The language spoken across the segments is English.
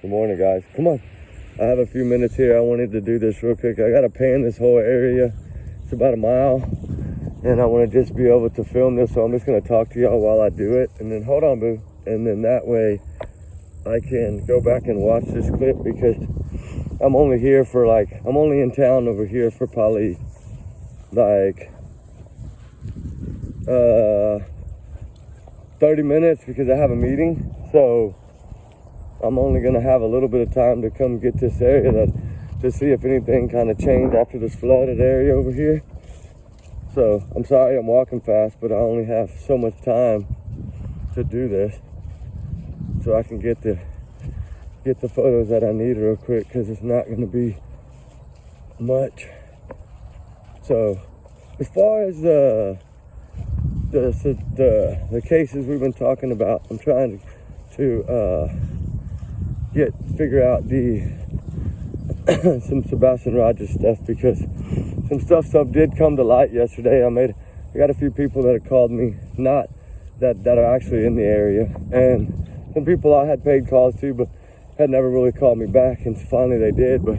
Good morning, guys. Come on. I have a few minutes here. I wanted to do this real quick. I got to pan this whole area. It's about a mile. And I want to just be able to film this. So I'm just going to talk to y'all while I do it. And then, hold on, boo. And then that way I can go back and watch this clip because I'm only here for I'm only in town over here for probably 30 minutes because I have a meeting. So I'm only gonna have a little bit of time to come get this area to see if anything kind of changed after this flooded area over here. So I'm sorry I'm walking fast, but I only have so much time to do this. So I can get the photos that I need real quick because it's not gonna be much. So as far as the cases we've been talking about, I'm trying to figure out some Sebastian Rogers stuff because some stuff did come to light yesterday. I got a few people that have called me, not that are actually in the area, and some people I had paid calls to but had never really called me back, and finally they did. But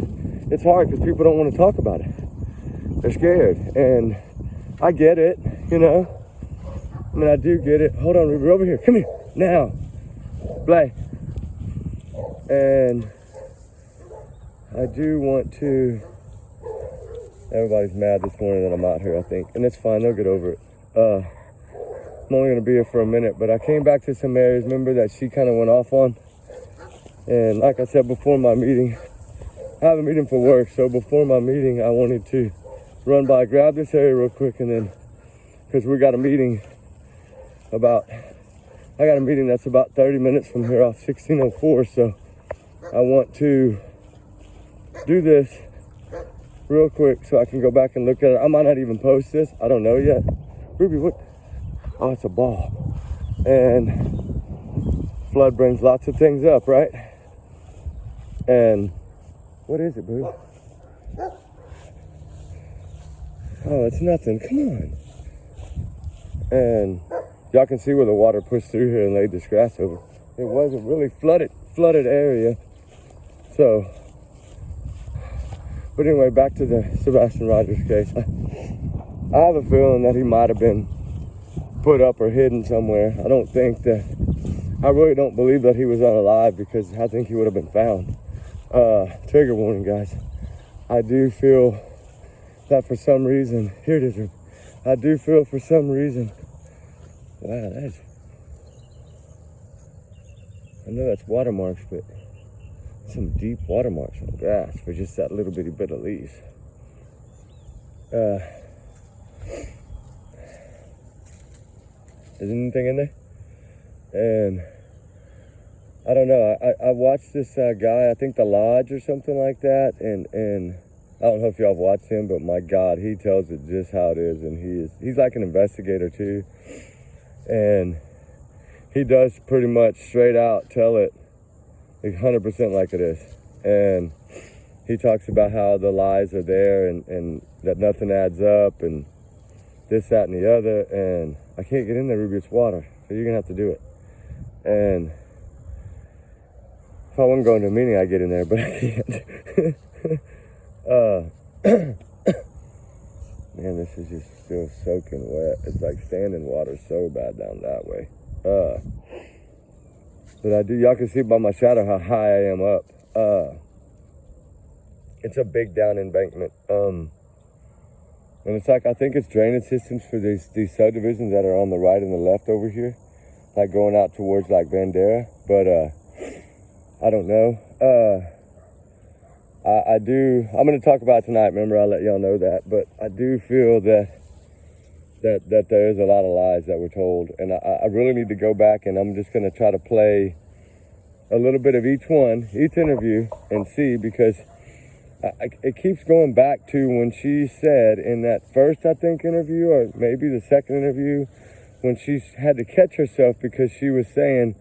it's hard because people don't want to talk about it. They're scared, and I get it, you know. I mean, I do get it. Hold on, Ruby, over here. Come here. Now. Blay. And I do want to... Everybody's mad this morning that I'm out here, I think. And it's fine. They'll get over it. I'm only going to be here for a minute. But I came back to some areas, remember, that she kind of went off on. And like I said before my meeting, I have a meeting for work. So before my meeting, I wanted to run by, grab this area real quick, and then... Because we got a meeting I got a meeting that's about 30 minutes from here off 1604, so I want to do this real quick so I can go back and look at it. I might not even post this. I don't know yet. Ruby, what? Oh, it's a ball. And flood brings lots of things up, right? And what is it, boo? Oh, it's nothing. Come on. And y'all can see where the water pushed through here and laid this grass over. It was a really flooded area. So, but anyway, back to the Sebastian Rogers case. I have a feeling that he might have been put up or hidden somewhere. I really don't believe that he was unalive because I think he would have been found. Trigger warning, guys. I do feel that for some reason, here it is. I do feel for some reason, wow, I know that's watermarks, but some deep watermarks on the grass for just that little bitty bit of leaves. Is anything in there? And I don't know, I watched this guy, I think The Lodge or something like that, and I don't know if y'all have watched him, but my God, he tells it just how it is, and he's like an investigator too, and he does pretty much straight out tell it 100% like it is, and he talks about how the lies are there and that nothing adds up and this, that, and the other, and I can't get in there, Ruby, it's water, so you're gonna have to do it. And if I wasn't going to a meeting, I'd get in there, but I can't. Man, this is just still soaking wet. It's like standing water so bad down that way. But y'all can see by my shadow how high I am up. It's a big down embankment. And it's like, I think it's drainage systems for these subdivisions that are on the right and the left over here. Like going out towards like Bandera. But, I don't know. I'm going to talk about it tonight. Remember, I'll let y'all know that. But I do feel that there is a lot of lies that were told. And I really need to go back, and I'm just going to try to play a little bit of each interview, and see, because it keeps going back to when she said in that first, I think, interview, or maybe the second interview, when she had to catch herself because she was saying,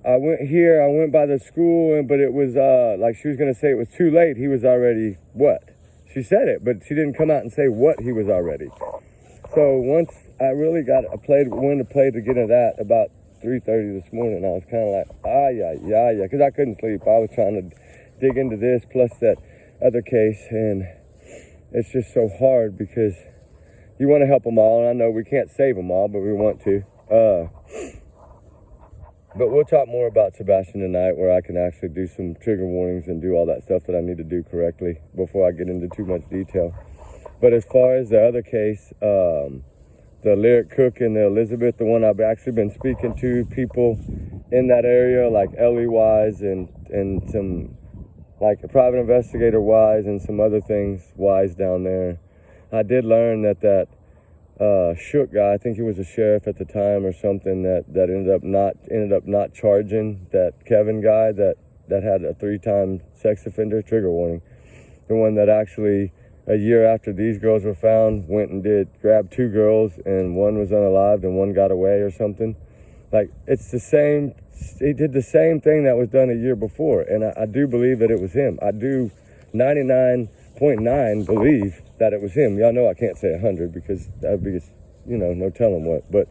I went by the school, but it was like she was going to say it was too late. He was already what? She said it, but she didn't come out and say what he was already. So once I really wanted to play to get into that about 3:30 this morning. I was kind of like, yeah, because I couldn't sleep. I was trying to dig into this plus that other case, and it's just so hard because you want to help them all, and I know we can't save them all, but we want to. But we'll talk more about Sebastian tonight, where I can actually do some trigger warnings and do all that stuff that I need to do correctly before I get into too much detail. But as far as the other case, the Lyric Cook and the Elizabeth, the one I've actually been speaking to people in that area, like Ellie Wise and some, like a private investigator Wise and some other things Wise down there. I did learn that Shook guy, I think he was a sheriff at the time or something, that ended up not charging that Kevin guy that had a 3-time sex offender trigger warning. The one that actually, a year after these girls were found, went and grabbed 2 girls, and one was unalived and one got away or something. Like, it's the same, he did the same thing that was done a year before, and I do believe that it was him. I do 99.9 believe that it was him. Y'all know I can't say 100 because that would be, no telling what. But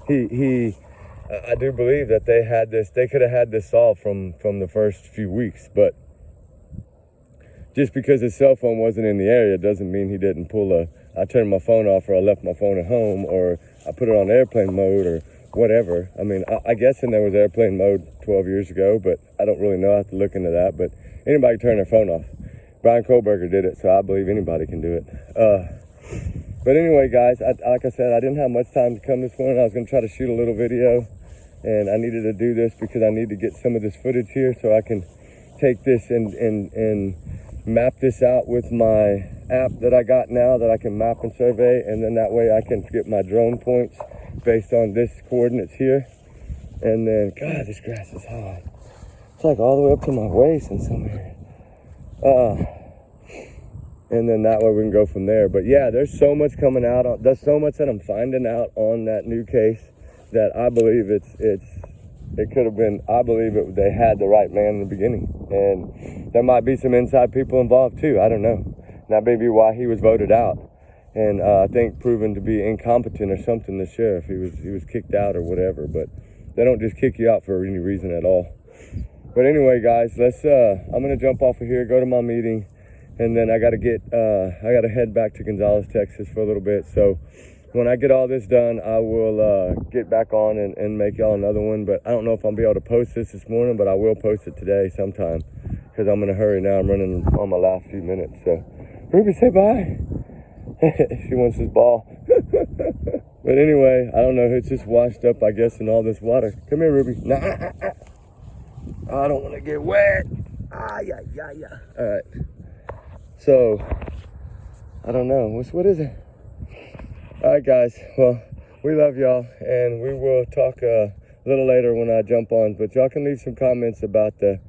I do believe that they could have had this solved from the first few weeks. But just because his cell phone wasn't in the area doesn't mean he didn't I turned my phone off, or I left my phone at home, or I put it on airplane mode, or whatever. I mean, I guess there was airplane mode 12 years ago, but I don't really know. I have to look into that. But anybody can turn their phone off. Brian Kohlberger did it, so I believe anybody can do it. But anyway, guys, like I said, I didn't have much time to come this morning. I was going to try to shoot a little video, and I needed to do this because I need to get some of this footage here so I can take this and map this out with my app that I got now that I can map and survey, and then that way I can get my drone points based on this coordinates here. And then, God, this grass is hard. It's like all the way up to my waist in some areas. And then that way we can go from there. But yeah, there's so much coming out. There's so much that I'm finding out on that new case that I believe it could have been. I believe they had the right man in the beginning, and there might be some inside people involved too. I don't know. That may be why he was voted out, and I think proven to be incompetent or something. The sheriff, he was kicked out or whatever. But they don't just kick you out for any reason at all. But anyway, guys, I'm gonna jump off of here, go to my meeting, and then I gotta head back to Gonzales, Texas for a little bit. So when I get all this done, I will get back on and make y'all another one. But I don't know if I'll be able to post this morning, but I will post it today sometime because I'm in a hurry now. I'm running on my last few minutes. So Ruby, say bye. She wants this ball. But anyway, I don't know. It's just washed up, I guess, in all this water. Come here, Ruby. Nah. I don't want to get wet. Yeah. All right. So, I don't know. What is it? All right, guys. Well, we love y'all, and we will talk a little later when I jump on. But y'all can leave some comments about the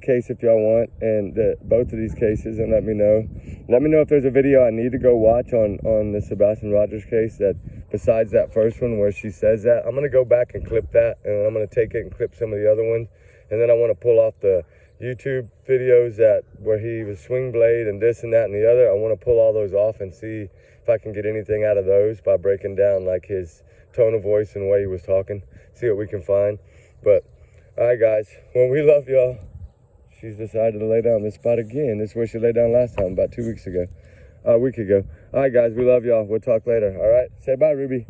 case if y'all want, and both of these cases, and let me know. Let me know if there's a video I need to go watch on the Sebastian Rogers case that besides that first one where she says that. I'm going to go back and clip that, and I'm going to take it and clip some of the other ones. And then I want to pull off the YouTube videos where he was swing blade and this and that and the other. I want to pull all those off and see if I can get anything out of those by breaking down like his tone of voice and the way he was talking. See what we can find. But, all right, guys. Well, we love y'all. She's decided to lay down this spot again. This is where she laid down last time, about a week ago. All right, guys. We love y'all. We'll talk later. All right. Say bye, Ruby.